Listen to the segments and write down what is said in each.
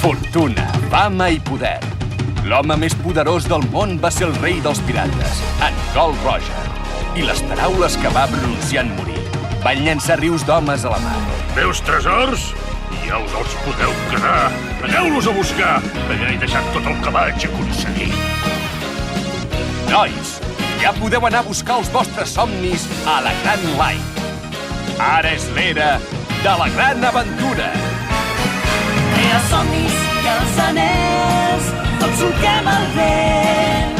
Fortuna, fama i poder. L'home més poderós del món va ser el rei dels pirates, en Gold Roger. I les paraules que va pronunciar en morir van llançar rius d'homes a la mar. Meus tresors? Ja us els podeu quedar. Aneu-los a buscar. Allà he deixat tot el que vaig aconseguir. Nois, ja podeu anar a buscar els vostres somnis a la Gran Line. Ara és l'era de la gran aventura. Els somnis i els anells, tots solquem el vent.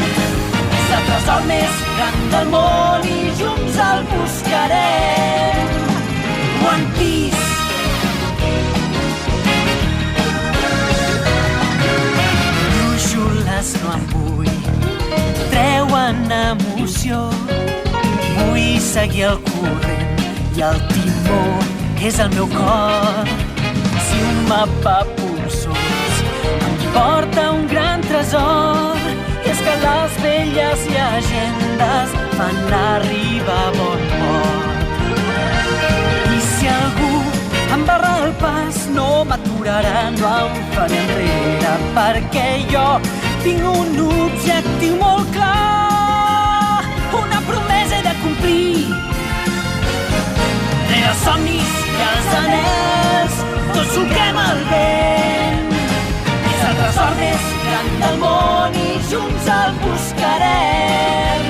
És el tresor més gran del món i junts el buscarem. One Piece. Brúixoles no en vull, treuen emoció. Vull seguir el corrent i el timó és el meu cor. Si un mapa polsós em porta un gran tresor, i és que les velles llegendes fan arribar a bon port. I si algú em barra el pas, no m'aturarà, no em faré enrere, perquè jo tinc un objectiu molt clar, una promesa he de complir. Rere els somnis i els anells, tots solquem el vent. És el tresor més gran del món i junts el buscarem.